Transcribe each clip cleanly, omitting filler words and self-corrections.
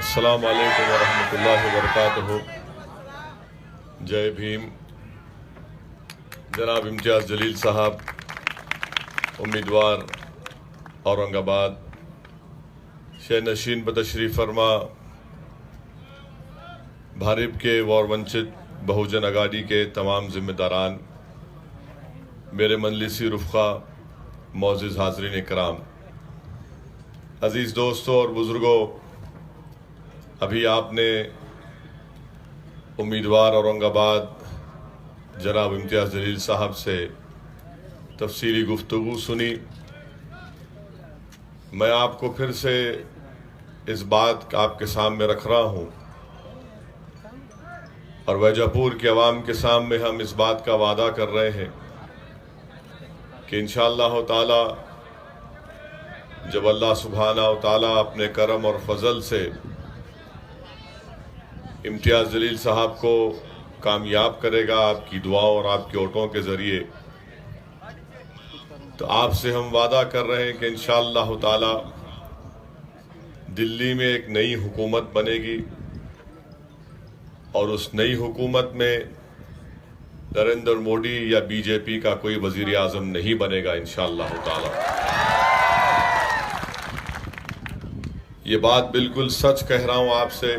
अस्सलाम वालेकुम वरहमतुल्लाहि वबरकातुहू। जय भीम। जनाब इम्तियाज़ जलील साहब, उम्मीदवार औरंगाबाद, शह नशीन बतशरीफ़ फरमा, भारिप के और वंचित बहुजन आगाड़ी के तमाम ज़िम्मेदारान, मेरे मजलिसी रुफ़ा, मोअज़्ज़िज़ हाज़रीन इकराम, अज़ीज़ दोस्तों और बुज़ुर्गों, अभी आपने उम्मीदवार औरंगाबाद जनाब इम्तियाज़ जलील साहब से तफसीली गुफ्तगू सुनी। मैं आपको फिर से इस बात आपके सामने रख रहा हूँ और वैजापुर के अवाम के सामने हम इस बात का वादा कर रहे हैं कि इंशाअल्लाह ताला जब अल्लाह सुब्हाना व ताला अपने करम और फजल से इम्तियाज़ जलील साहब को कामयाब करेगा आपकी दुआओं और आपके वोटों के ज़रिए, तो आपसे हम वादा कर रहे हैं कि इंशाअल्लाह ताला दिल्ली में एक नई हुकूमत बनेगी और उस नई हुकूमत में नरेंद्र मोदी या बीजेपी का कोई वज़ीर आज़म नहीं बनेगा इंशाअल्लाह ताला। ये बात बिल्कुल सच कह रहा हूँ आपसे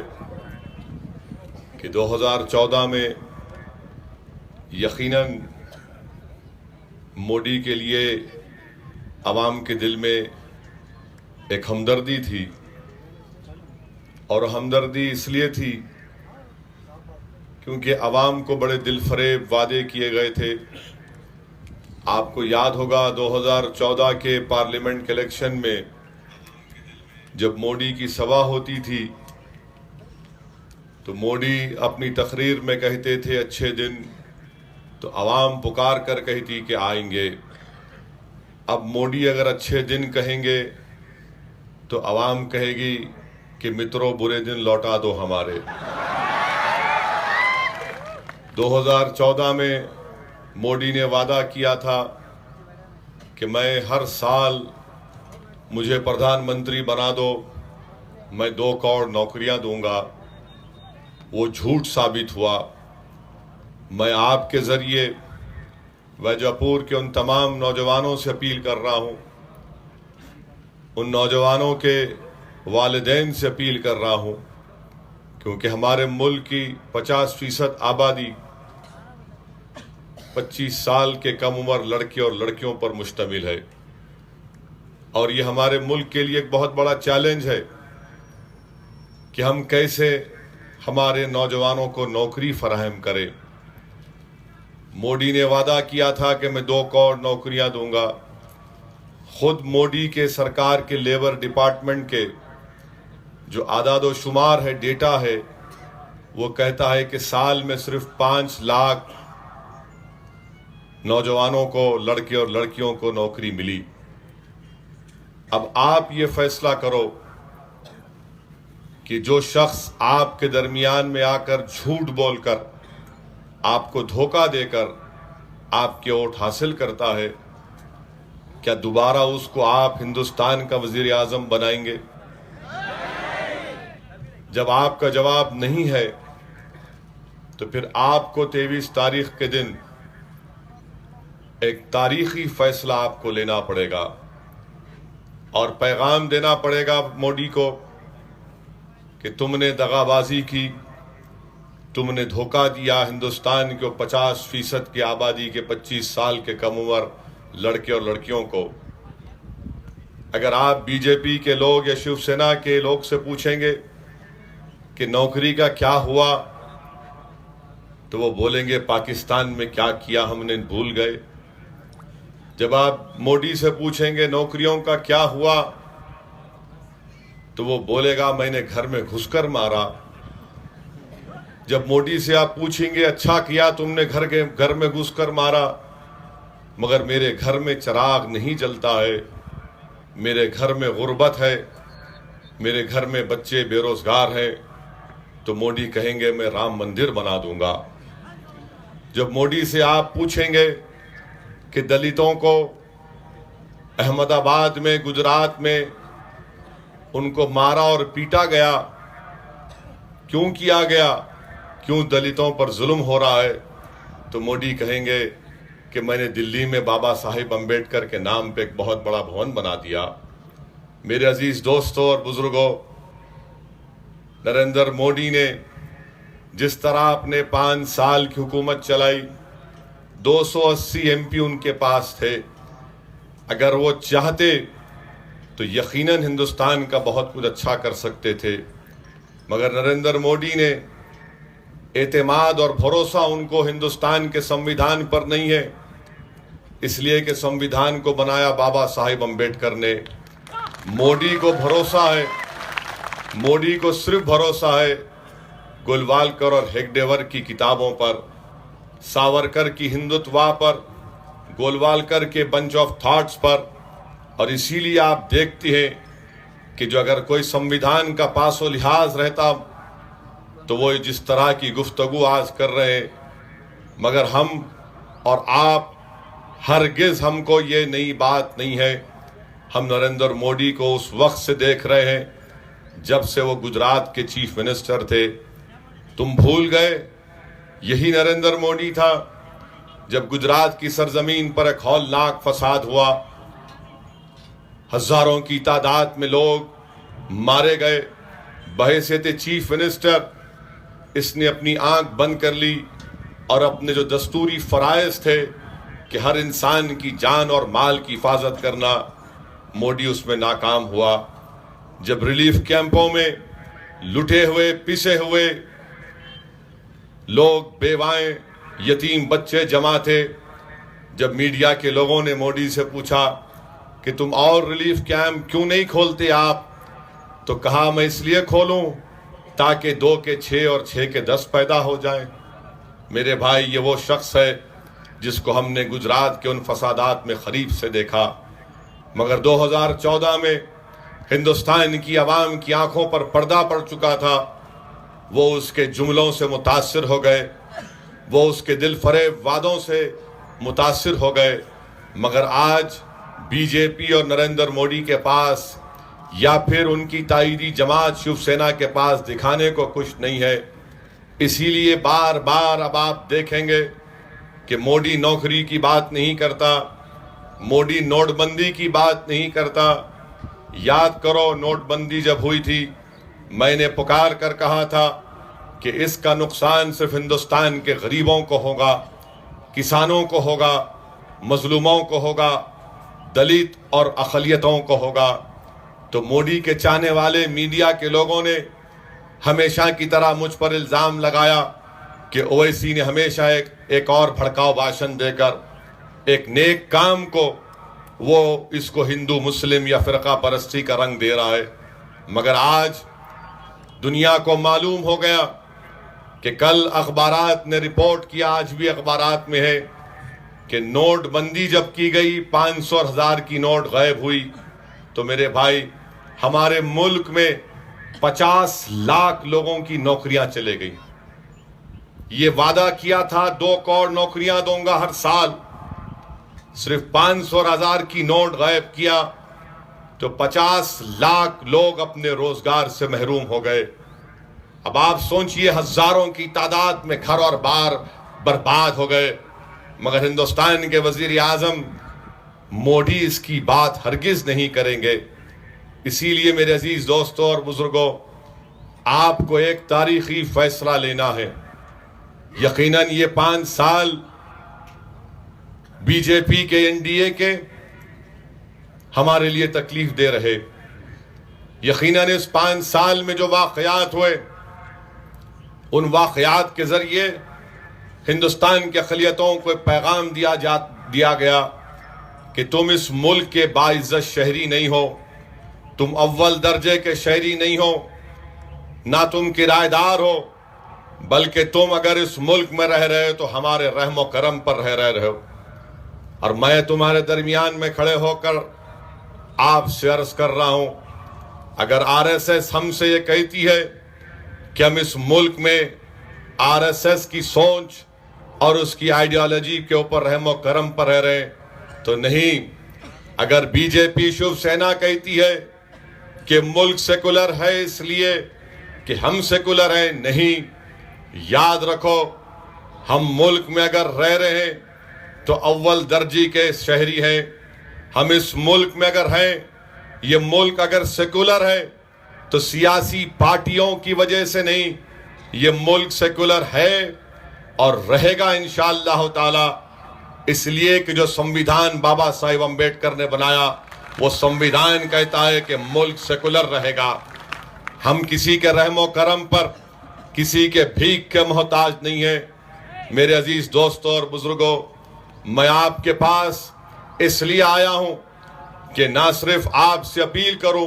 कि 2014 में यकीनन मोदी के लिए अवाम के दिल में एक हमदर्दी थी, और हमदर्दी इसलिए थी क्योंकि अवाम को बड़े दिलफरेब वादे किए गए थे। आपको याद होगा 2014 के पार्लियामेंट के इलेक्शन में जब मोदी की सभा होती थी तो मोदी अपनी तकरीर में कहते थे अच्छे दिन, तो अवाम पुकार कर कहती कि आएंगे। अब मोदी अगर अच्छे दिन कहेंगे तो अवाम कहेगी कि मित्रों बुरे दिन लौटा दो हमारे। 2014 में मोदी ने वादा किया था कि मैं हर साल मुझे प्रधानमंत्री बना दो, मैं 2 करोड़ नौकरियां दूंगा। वो झूठ साबित हुआ। मैं आपके ज़रिए वैजापुर के उन तमाम नौजवानों से अपील कर रहा हूँ, उन नौजवानों के वालिदैन से अपील कर रहा हूँ, क्योंकि हमारे मुल्क की 50% आबादी 25 साल के कम उम्र लड़के और लड़कियों पर मुश्तमिल है, और ये हमारे मुल्क के लिए एक बहुत बड़ा चैलेंज है कि हम कैसे हमारे नौजवानों को नौकरी फराहम करें। मोदी ने वादा किया था कि मैं 2 करोड़ नौकरियां दूंगा। खुद मोदी के सरकार के लेबर डिपार्टमेंट के जो आदाद शुमार है, डेटा है, वो कहता है कि साल में सिर्फ 5 लाख नौजवानों को, लड़के और लड़कियों को नौकरी मिली। अब आप ये फैसला करो कि जो शख्स आपके दरमियान में आकर झूठ बोलकर, आपको धोखा देकर आपके वोट हासिल करता है, क्या दोबारा उसको आप हिंदुस्तान का वजीर आजम बनाएंगे? जब आपका जवाब नहीं है तो फिर आपको 23 तारीख के दिन एक तारीखी फैसला आपको लेना पड़ेगा और पैगाम देना पड़ेगा मोदी को कि तुमने दगाबाजी की, तुमने धोखा दिया हिंदुस्तान के 50% की आबादी के 25 साल के कम उम्र लड़के और लड़कियों को। अगर आप बीजेपी के लोग या शिवसेना के लोग से पूछेंगे कि नौकरी का क्या हुआ, तो वो बोलेंगे पाकिस्तान में क्या किया हमने भूल गए। जब आप मोदी से पूछेंगे नौकरियों का क्या हुआ, तो वो बोलेगा मैंने घर में घुसकर मारा। जब मोदी से आप पूछेंगे अच्छा किया तुमने घर में घुसकर मारा, मगर मेरे घर में चिराग नहीं जलता है, मेरे घर में गुर्बत है, मेरे घर में बच्चे बेरोजगार हैं, तो मोदी कहेंगे मैं राम मंदिर बना दूंगा। जब मोदी से आप पूछेंगे कि दलितों को अहमदाबाद में, गुजरात में उनको मारा और पीटा गया, क्यों किया गया, क्यों दलितों पर जुल्म हो रहा है, तो मोदी कहेंगे कि मैंने दिल्ली में बाबा साहिब अम्बेडकर के नाम पे एक बहुत बड़ा भवन बना दिया। मेरे अजीज दोस्तों और बुजुर्गों, नरेंद्र मोदी ने जिस तरह अपने 5 साल की हुकूमत चलाई, 280 MP उनके पास थे। अगर वो चाहते तो यकीनन हिंदुस्तान का बहुत कुछ अच्छा कर सकते थे, मगर नरेंद्र मोदी ने एतमाद और भरोसा उनको हिंदुस्तान के संविधान पर नहीं है, इसलिए कि संविधान को बनाया बाबा साहिब अम्बेडकर ने। मोदी को भरोसा है, मोदी को सिर्फ भरोसा है गोलवालकर और हेगडेवर की किताबों पर, सावरकर की हिंदुत्वा पर, गोलवालकर के बंच ऑफ थॉट्स पर। और इसीलिए आप देखते हैं कि जो अगर कोई संविधान का पासो लिहाज रहता तो वो जिस तरह की गुफ्तगू आज कर रहे हैं, मगर हम और आप हरगिज हमको ये नई बात नहीं है। हम नरेंद्र मोदी को उस वक्त से देख रहे हैं जब से वो गुजरात के चीफ मिनिस्टर थे। तुम भूल गए यही नरेंद्र मोदी था जब गुजरात की सरजमीन पर एक हौलनाक फसाद हुआ, हजारों की तादाद में लोग मारे गए। बहैसियत चीफ मिनिस्टर इसने अपनी आंख बंद कर ली और अपने जो दस्तूरी फराइज थे कि हर इंसान की जान और माल की हिफाजत करना, मोदी उसमें नाकाम हुआ। जब रिलीफ कैंपों में लुटे हुए पिसे हुए लोग, बेवाएं, यतीम बच्चे जमा थे, जब मीडिया के लोगों ने मोदी से पूछा कि तुम और रिलीफ कैंप क्यों नहीं खोलते आप, तो कहा मैं इसलिए खोलूं ताकि 2 के 6 और 6 के 10 पैदा हो जाए। मेरे भाई, ये वो शख्स है जिसको हमने गुजरात के उन फसादात में करीब से देखा, मगर 2014 में हिंदुस्तान की आवाम की आंखों पर पर्दा पड़ चुका था। वो उसके जुमलों से मुतासिर हो गए, वो उसके दिल फरेब वादों से मुतासिर हो गए। मगर आज बीजेपी और नरेंद्र मोदी के पास या फिर उनकी ताईदी जमात शिवसेना के पास दिखाने को कुछ नहीं है। इसीलिए बार बार अब आप देखेंगे कि मोदी नौकरी की बात नहीं करता, मोदी नोटबंदी की बात नहीं करता। याद करो, नोटबंदी जब हुई थी, मैंने पुकार कर कहा था कि इसका नुकसान सिर्फ हिंदुस्तान के गरीबों को होगा, किसानों को होगा, मजलूमों को होगा, दलित और अक़लियतों को होगा। तो मोदी के चाहने वाले मीडिया के लोगों ने हमेशा की तरह मुझ पर इल्ज़ाम लगाया कि ओवैसी ने हमेशा एक और भड़काऊ भाषण देकर एक नेक काम को वो इसको हिंदू मुस्लिम या फ़िरका परस्ती का रंग दे रहा है। मगर आज दुनिया को मालूम हो गया कि कल अखबारात ने रिपोर्ट किया, आज भी अखबारात में है कि नोटबंदी जब की गई 500 और 1000 की नोट गायब हुई। तो मेरे भाई, हमारे मुल्क में 50 लाख लोगों की नौकरियां चले गई। ये वादा किया था 2 करोड़ नौकरियां दूंगा हर साल, सिर्फ 500 और 1000 की नोट गायब किया तो 50 लाख लोग अपने रोजगार से महरूम हो गए। अब आप सोचिए, हजारों की तादाद में घर और बार बर्बाद हो गए, मगर हिंदुस्तान के वजीर आजम मोदी इसकी बात हरगिज नहीं करेंगे। इसीलिए मेरे अजीज दोस्तों और बुजुर्गों, आपको एक तारीखी फैसला लेना है। यकीनन ये 5 साल बीजेपी के, एनडीए के हमारे लिए तकलीफ दे रहे। यकीनन इस 5 साल में जो वाकयात हुए, उन वाकयात के जरिए हिंदुस्तान के अक़लियतों को एक पैगाम दिया गया कि तुम इस मुल्क के बाइज्जत शहरी नहीं हो, तुम अव्वल दर्जे के शहरी नहीं हो, ना तुम किराएदार हो, बल्कि तुम अगर इस मुल्क में रह रहे हो तो हमारे रहमो करम पर रह रहे हो। और मैं तुम्हारे दरमियान में खड़े होकर आपसे अर्ज कर रहा हूं, अगर आरएसएस हमसे ये कहती है कि हम इस मुल्क में आरएसएस की सोच और उसकी आइडियोलॉजी के ऊपर रहमो करम पर रह रहे, तो नहीं। अगर बीजेपी शिवसेना कहती है कि मुल्क सेकुलर है इसलिए कि हम सेकुलर हैं, नहीं। याद रखो, हम मुल्क में अगर रह रहे हैं तो अव्वल दर्जी के शहरी हैं। हम इस मुल्क में अगर हैं, ये मुल्क अगर सेकुलर है तो सियासी पार्टियों की वजह से नहीं, ये मुल्क सेकुलर है और रहेगा इंशाअल्लाह ताला, इसलिए कि जो संविधान बाबा साहिब अम्बेडकर ने बनाया वो संविधान कहता है कि मुल्क सेकुलर रहेगा। हम किसी के रहमो करम पर, किसी के भीख के मोहताज नहीं है। मेरे अजीज दोस्तों और बुजुर्गों, मैं आपके पास इसलिए आया हूं कि ना सिर्फ आपसे अपील करूं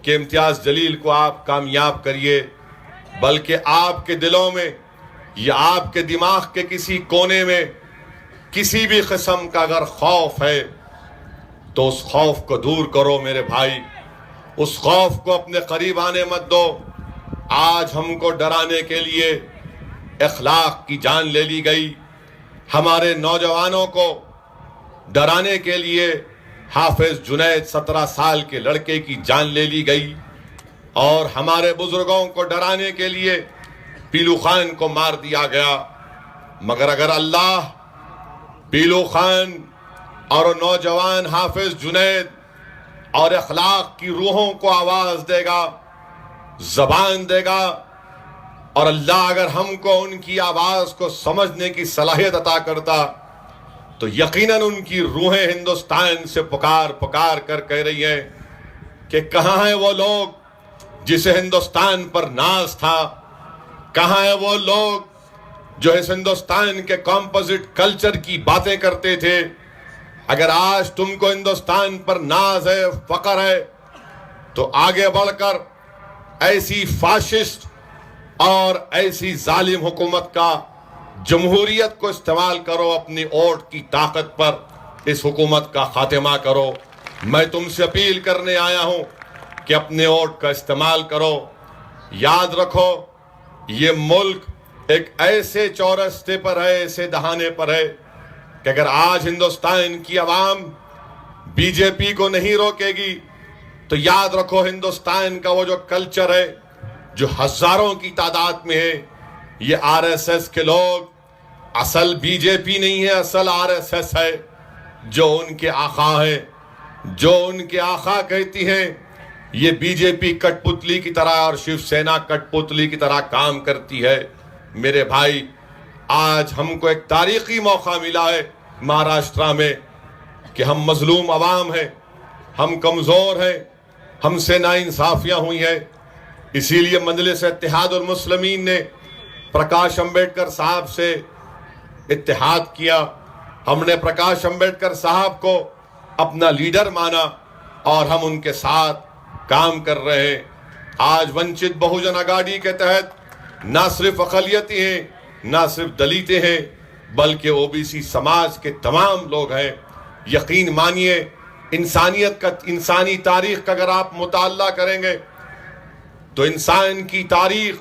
कि इम्तियाज जलील को आप कामयाब करिए, बल्कि आपके दिलों में या आपके दिमाग के किसी कोने में किसी भी किस्म का अगर खौफ है तो उस खौफ को दूर करो मेरे भाई। उस खौफ को अपने करीब आने मत दो। आज हमको डराने के लिए अखलाक की जान ले ली गई, हमारे नौजवानों को डराने के लिए हाफिज जुनैद 17 साल के लड़के की जान ले ली गई, और हमारे बुजुर्गों को डराने के लिए पीलू खान को मार दिया गया। मगर अगर अल्लाह पीलू खान और नौजवान हाफिज जुनैद और अखलाक की रूहों को आवाज देगा, जबान देगा, और अल्लाह अगर हमको उनकी आवाज को समझने की सलाहियत अता करता तो यकीनन उनकी रूहें हिंदुस्तान से पुकार पुकार कर कह रही हैं कि कहाँ है वो लोग जिसे हिंदुस्तान पर नाज था, कहाँ है वो लोग जो इस हिंदुस्तान के कॉम्पोजिट कल्चर की बातें करते थे। अगर आज तुमको हिंदुस्तान पर नाज है, फकर है, तो आगे बढ़कर ऐसी फाशिस्ट और ऐसी जालिम हुकूमत का, जमहूरियत को इस्तेमाल करो, अपनी वोट की ताकत पर इस हुकूमत का खात्मा करो। मैं तुमसे अपील करने आया हूं कि अपने वोट का इस्तेमाल करो। याद रखो, ये मुल्क एक ऐसे चौरस्ते पर है, ऐसे दहाने पर है कि अगर आज हिंदुस्तान की आवाम बीजेपी को नहीं रोकेगी तो याद रखो हिंदुस्तान का वो जो कल्चर है, जो हजारों की तादाद में है, ये आरएसएस के लोग, असल बीजेपी नहीं है, असल आरएसएस है, जो उनके आका है, जो उनके आका कहती हैं ये बीजेपी कठपुतली की तरह और शिवसेना कठपुतली की तरह काम करती है। मेरे भाई, आज हमको एक तारीखी मौका मिला है महाराष्ट्र में कि हम मजलूम अवाम हैं, हम कमजोर हैं, हमसे नाइंसाफियां हुई हैं। इसीलिए मजलिस इत्तेहादुल मुस्लिमीन ने प्रकाश अंबेडकर साहब से इत्तेहाद किया। हमने प्रकाश अंबेडकर साहब को अपना लीडर माना और हम उनके साथ काम कर रहे हैं। आज वंचित बहुजन अगाड़ी के तहत ना सिर्फ अक़लियती हैं, ना सिर्फ दलितें हैं, बल्कि ओबीसी समाज के तमाम लोग हैं। यकीन मानिए, इंसानियत का, इंसानी तारीख का अगर आप मुताल्ला करेंगे तो इंसान की तारीख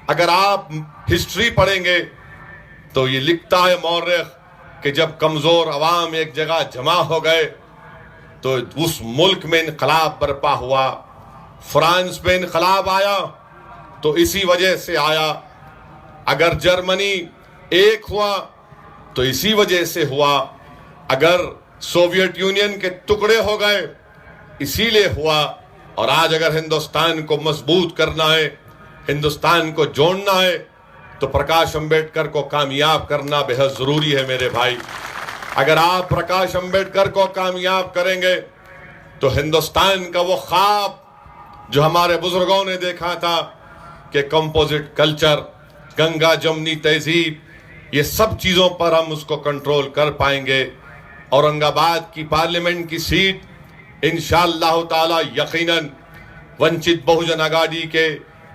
अगर आप हिस्ट्री पढ़ेंगे तो ये लिखता है मौर्रिख कि जब कमजोर अवाम एक जगह जमा हो गए तो उस मुल्क में इनकलाब बर्पा हुआ। फ्रांस में इनकलाब आया तो इसी वजह से आया। अगर जर्मनी एक हुआ तो इसी वजह से हुआ। अगर सोवियत यूनियन के टुकड़े हो गए इसीलिए हुआ। और आज अगर हिंदुस्तान को मजबूत करना है, हिंदुस्तान को जोड़ना है, तो प्रकाश अंबेडकर को कामयाब करना बेहद जरूरी है मेरे भाई। अगर आप प्रकाश अंबेडकर को कामयाब करेंगे तो हिंदुस्तान का वो ख्वाब जो हमारे बुजुर्गों ने देखा था कि कंपोजिट कल्चर, गंगा जमनी तहजीब, ये सब चीज़ों पर हम उसको कंट्रोल कर पाएंगे। औरंगाबाद की पार्लियामेंट की सीट इंशाअल्लाह ताला यकीनन वंचित बहुजन अगाड़ी के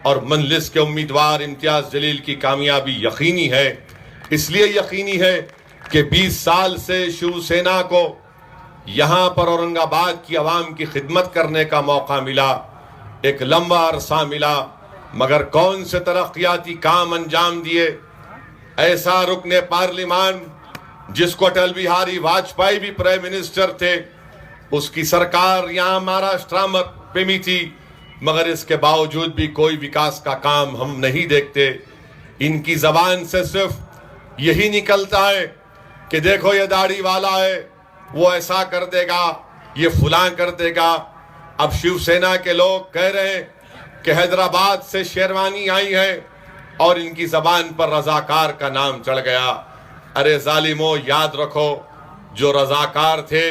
और मजलिस के उम्मीदवार इम्तियाज जलील की कामयाबी यकीनी है। इसलिए यकीनी है कि 20 साल से शिवसेना को यहाँ पर औरंगाबाद की आवाम की खिदमत करने का मौका मिला, एक लंबा अरसा मिला, मगर कौन से तरक्याती काम अंजाम दिए। ऐसा रुकने पार्लिमान जिसको अटल बिहारी वाजपेयी भी प्राइम मिनिस्टर थे, उसकी सरकार यहाँ महाराष्ट्र में भी थी, मगर इसके बावजूद भी कोई विकास का काम हम नहीं देखते। इनकी जबान से सिर्फ यही निकलता है कि देखो ये दाढ़ी वाला है, वो ऐसा कर देगा, ये फुलां कर देगा। अब शिवसेना के लोग कह रहे हैं कि हैदराबाद से शेरवानी आई है और इनकी जबान पर रजाकार का नाम चढ़ गया। अरे जालिमो, याद रखो, जो रजाकार थे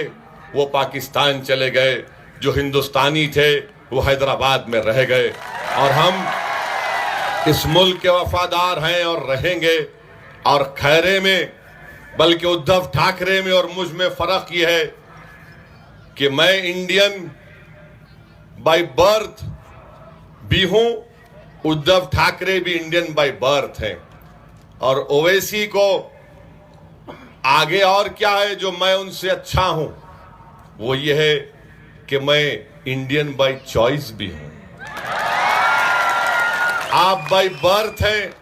वो पाकिस्तान चले गए, जो हिंदुस्तानी थे वो हैदराबाद में रह गए। और हम इस मुल्क के वफादार हैं और रहेंगे। और खैरे में, बल्कि उद्धव ठाकरे में और मुझ में फर्क यह है कि मैं इंडियन बाय बर्थ भी हूं, उद्धव ठाकरे भी इंडियन बाय बर्थ हैं। और ओवैसी को आगे और क्या है जो मैं उनसे अच्छा हूं, वो ये है कि मैं इंडियन बाय चॉइस भी हूं। आप बाय बर्थ हैं,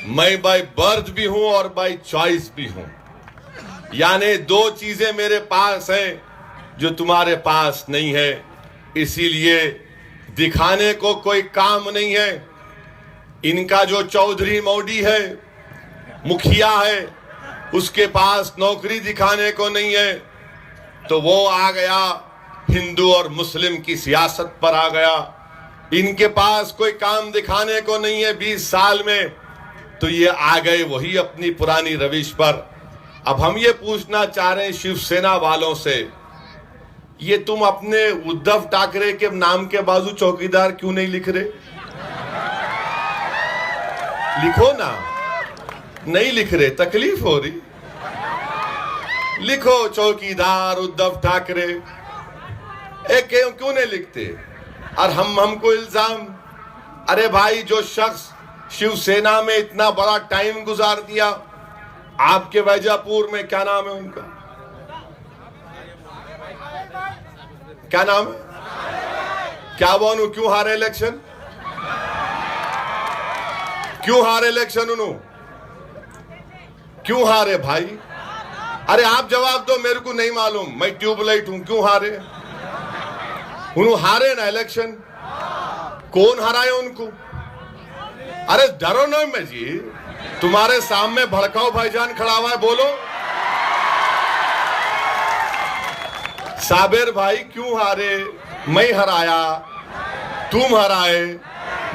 मैं बाय बर्थ भी हूं और बाय चॉइस भी हूं। यानी दो चीजें मेरे पास हैं जो तुम्हारे पास नहीं है। इसीलिए दिखाने को कोई काम नहीं है। इनका जो चौधरी मौडी है, मुखिया है, उसके पास नौकरी दिखाने को नहीं है, तो वो आ गया हिंदू और मुस्लिम की सियासत पर आ गया। इनके पास कोई काम दिखाने को नहीं है 20 साल में, तो ये आ गए वही अपनी पुरानी रविश पर। अब हम ये पूछना चाह रहे हैं शिवसेना वालों से, ये तुम अपने उद्धव ठाकरे के नाम के बाजू चौकीदार क्यों नहीं लिख रहे? लिखो ना। नहीं लिख रहे, तकलीफ हो रही, लिखो चौकीदार उद्धव ठाकरे। क्यों नहीं लिखते? और हमको इल्जाम, अरे भाई, जो शख्स शिवसेना में इतना बड़ा टाइम गुजार दिया, आपके वैजापुर में क्या नाम है उनका, क्या नाम है, क्या बोलूं, क्यों हारे इलेक्शन? क्यों हारे इलेक्शन उन्होंने? क्यों हारे भाई? अरे आप जवाब दो, मेरे को नहीं मालूम, मैं ट्यूबलाइट हूं। क्यों हारे? उन्होंने हारे ना इलेक्शन। कौन हराए उनको? अरे डरो ना मैं जी, तुम्हारे सामने भड़काओ भाईजान खड़ा हुआ है, बोलो। साबिर भाई क्यों हारे? मैं हराया, तुम हराए,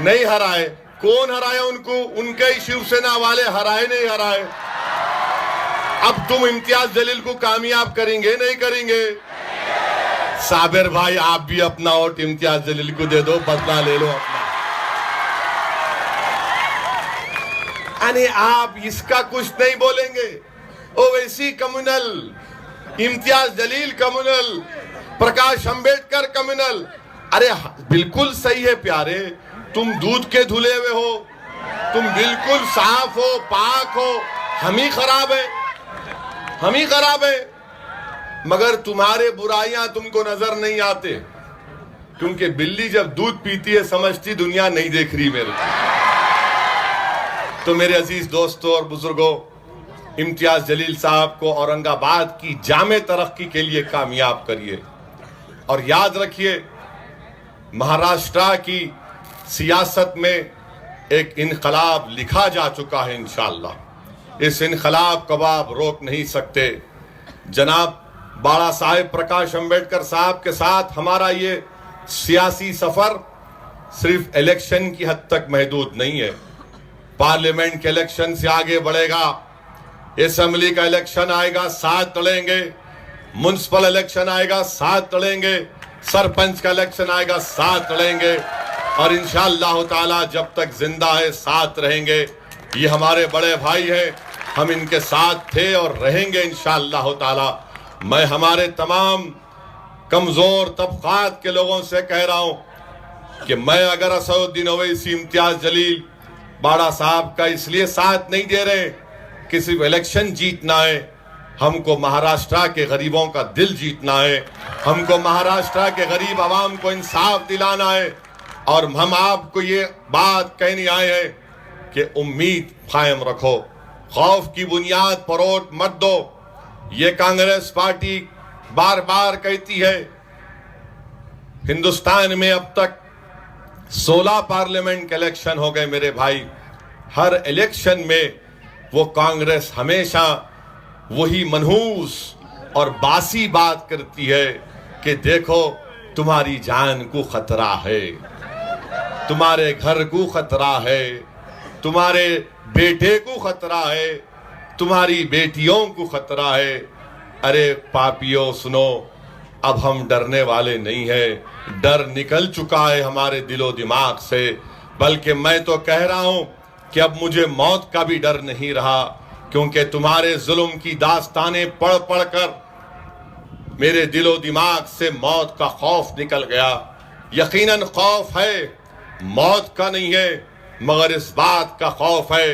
नहीं हराए। कौन हराया उनको? उनके ही शिवसेना वाले हराए, नहीं हराए। अब तुम इम्तियाज जलील को कामयाब करेंगे, नहीं करेंगे? साबिर भाई आप भी अपना वोट इम्तियाज जलील को दे दो, बदला ले लो अपना। यानी आप इसका कुछ नहीं बोलेंगे। ओवैसी कम्युनल, इम्तियाज जलील कम्युनल, प्रकाश अंबेडकर कम्युनल। अरे बिल्कुल सही है प्यारे, तुम दूध के धुले हुए हो, तुम बिल्कुल साफ हो, पाक हो। हम ही खराब है, हम ही खराब है। मगर तुम्हारे बुराइयां तुमको नजर नहीं आते, क्योंकि बिल्ली जब दूध पीती है समझती दुनिया नहीं देख रही मेरे को। तो मेरे अजीज दोस्तों और बुजुर्गों, इम्तियाज जलील साहब को औरंगाबाद की जामे तरक्की के लिए कामयाब करिए। और याद रखिए, महाराष्ट्र की सियासत में एक इनकलाब लिखा जा चुका है। इंशाअल्लाह इस इनकलाब को आप रोक नहीं सकते। जनाब बाला साहेब प्रकाश अंबेडकर साहब के साथ हमारा ये सियासी सफर सिर्फ इलेक्शन की हद तक महदूद नहीं है। पार्लियामेंट के इलेक्शन से आगे बढ़ेगा, असेंबली का इलेक्शन आएगा, साथ लड़ेंगे। म्युनिसिपल इलेक्शन आएगा, साथ लड़ेंगे। सरपंच का इलेक्शन आएगा, साथ लड़ेंगे। और इंशाअल्लाह ताला जब तक जिंदा है साथ रहेंगे। ये हमारे बड़े भाई हैं, हम इनके साथ थे और रहेंगे इंशाअल्लाह ताला। मैं हमारे तमाम कमजोर तबकात के लोगों से कह रहा हूं कि मैं अगर असदुद्दीन ओवैसी, इम्तियाज जलील, बाड़ा साहब का इसलिए साथ नहीं दे रहे कि सिर्फ इलेक्शन जीतना है। हमको महाराष्ट्र के गरीबों का दिल जीतना है, हमको महाराष्ट्र के गरीब आवाम को इंसाफ दिलाना है। और हम आपको ये बात कहने आए हैं कि उम्मीद कायम रखो, खौफ की बुनियाद पर वोट मत दो। ये कांग्रेस पार्टी बार बार कहती है, हिंदुस्तान में अब तक 16 पार्लियामेंट के इलेक्शन हो गए मेरे भाई। हर इलेक्शन में वो कांग्रेस हमेशा वही मनहूस और बासी बात करती है कि देखो तुम्हारी जान को खतरा है, तुम्हारे घर को खतरा है, तुम्हारे बेटे को खतरा है, तुम्हारी बेटियों को खतरा है। अरे पापियों सुनो, अब हम डरने वाले नहीं हैं, डर निकल चुका है हमारे दिलो दिमाग से। बल्कि मैं तो कह रहा हूं कि अब मुझे मौत का भी डर नहीं रहा, क्योंकि तुम्हारे जुल्म की दास्तानें पढ़ पढ़ कर मेरे दिलो दिमाग से मौत का खौफ निकल गया। यकीनन खौफ है, मौत का नहीं है, मगर इस बात का खौफ है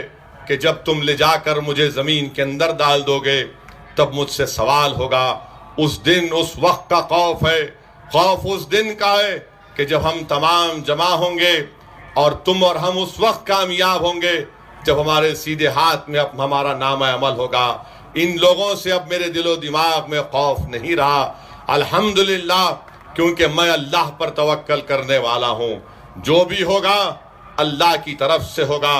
कि जब तुम ले जाकर मुझे जमीन के अंदर डाल दोगे तब मुझसे सवाल होगा। उस दिन, उस वक्त का खौफ है। खौफ उस दिन का है कि जब हम तमाम जमा होंगे और तुम और हम उस वक्त कामयाब होंगे जब हमारे सीधे हाथ में अब हमारा नामा अमल होगा। इन लोगों से अब मेरे दिलो दिमाग में खौफ नहीं रहा, अल्हम्दुलिल्लाह, क्योंकि मैं अल्लाह पर तवक्कल करने वाला हूं। जो भी होगा अल्लाह की तरफ से होगा।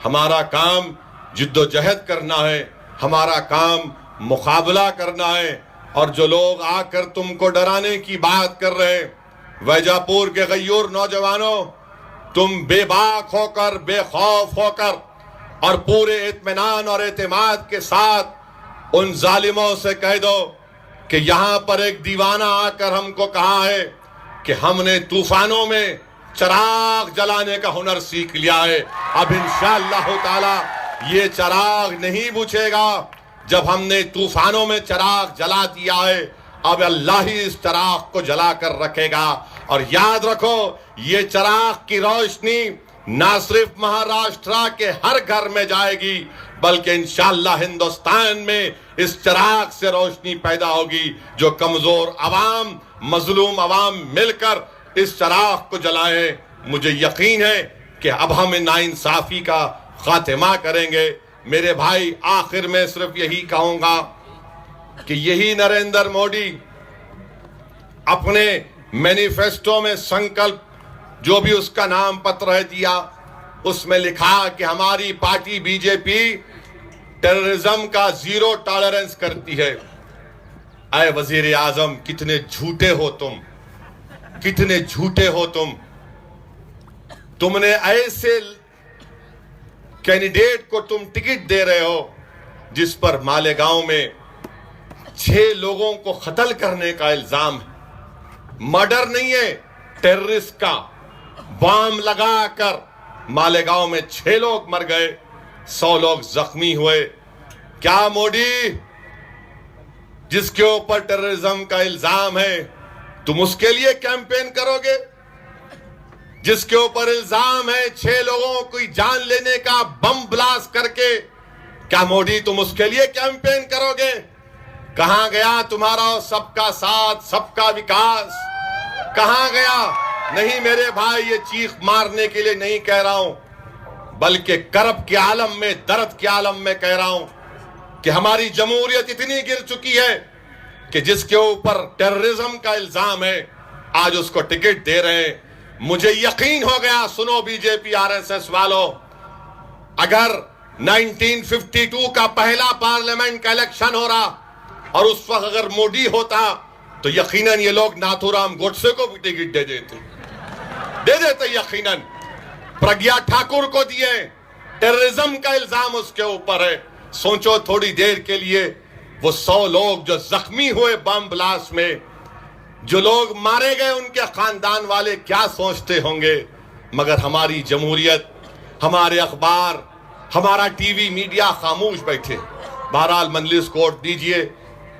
हमारा काम जिद्दोजहद करना है, हमारा काम मुकाबला करना है। और जो लोग आकर तुमको डराने की बात कर रहे हैं, वैजापुर के गयूर नौजवानों, तुम बेबाक होकर, बेखौफ होकर और पूरे इत्मीनान और एतमाद के साथ उन जालिमों से कह दो कि यहां पर एक दीवाना आकर हमको कहा है कि हमने तूफानों में चिराग जलाने का हुनर सीख लिया है। अब इंशाअल्लाह ताला ये चिराग नहीं बुझेगा। जब हमने तूफानों में चिराग जला दिया है, अब अल्लाह ही इस चिराग को जला कर रखेगा। और याद रखो, ये चिराग की रोशनी ना सिर्फ महाराष्ट्र के हर घर में जाएगी, बल्कि इंशाअल्लाह हिंदुस्तान में इस चिराग से रोशनी पैदा होगी। जो कमजोर अवाम, मजलूम अवाम मिलकर इस चिराग को जलाए, मुझे यकीन है कि अब हम नाइंसाफी का खात्मा करेंगे। मेरे भाई, आखिर में सिर्फ यही कहूंगा कि यही नरेंद्र मोदी अपने मैनिफेस्टो में संकल्प, जो भी उसका नाम पत्र है दिया, उसमें लिखा कि हमारी पार्टी बीजेपी टेररिज्म का जीरो टॉलरेंस करती है। ऐ वजीर आजम, कितने झूठे हो तुम, कितने झूठे हो तुम। तुमने ऐसे कैंडिडेट को तुम टिकट दे रहे हो जिस पर मालेगांव में 6 लोगों को कत्ल करने का इल्जाम है। मर्डर नहीं है, टेररिस्ट का। बम लगाकर मालेगांव में 6 लोग मर गए, 100 लोग जख्मी हुए। क्या मोदी, जिसके ऊपर टेररिज्म का इल्जाम है, तुम उसके लिए कैंपेन करोगे? जिसके ऊपर इल्जाम है 6 लोगों की जान लेने का बम ब्लास्ट करके, क्या मोदी तुम उसके लिए कैंपेन करोगे? कहां गया तुम्हारा सबका साथ, सबका विकास? कहां गया? नहीं मेरे भाई, ये चीख मारने के लिए नहीं कह रहा हूं, बल्कि करब के आलम में, दर्द के आलम में कह रहा हूं कि हमारी जमहूरियत इतनी गिर चुकी है कि जिसके ऊपर टेररिज्म का इल्जाम है, आज उसको टिकट दे रहे हैं। मुझे यकीन हो गया, सुनो बीजेपी आरएसएस वालों, अगर 1952 का पहला पार्लियामेंट का इलेक्शन हो रहा और उस वक्त अगर मोदी होता तो यकीनन ये लोग नाथूराम गोडसे को भी टिकट दे देते यकीनन। प्रज्ञा ठाकुर को दिए, टेररिज्म का इल्जाम उसके ऊपर है। सोचो थोड़ी देर के लिए, वो 100 लोग जो जख्मी हुए बम ब्लास्ट में, जो लोग मारे गए, उनके खानदान वाले क्या सोचते होंगे। मगर हमारी जमहूरियत, हमारे अखबार, हमारा टीवी मीडिया खामोश बैठे। बहरहाल मंजलिस को वोट दीजिए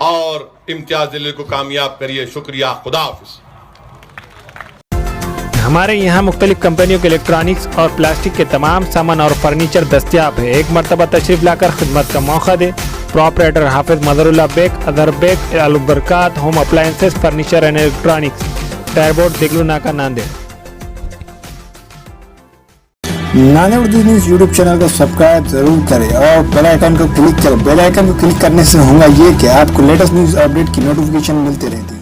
और इम्तियाज दिल्ली को कामयाब करिए। शुक्रिया, खुदा हाफिज। हमारे यहाँ मुख्तलिफ कंपनियों के इलेक्ट्रॉनिक्स और प्लास्टिक के तमाम सामान और फर्नीचर दस्तियाब है। एक मरतबा तशरीफ लाकर खिदमत का मौका दे। प्रोपराइटर हाफिज मजहरुल्लाह बेग, अदर Baig, Albarkat home appliances, furniture and electronics, टायरबोर्ड, Deglur Naka, Nanded. Nanded Urdu news YouTube channel को सब्सक्राइब जरूर करें और बेल आइकन को क्लिक करें। बेल आइकन को क्लिक करने से होगा ये कि आपको लेटेस्ट न्यूज़ अपडेट की नोटिफिकेशन मिलती रहती है।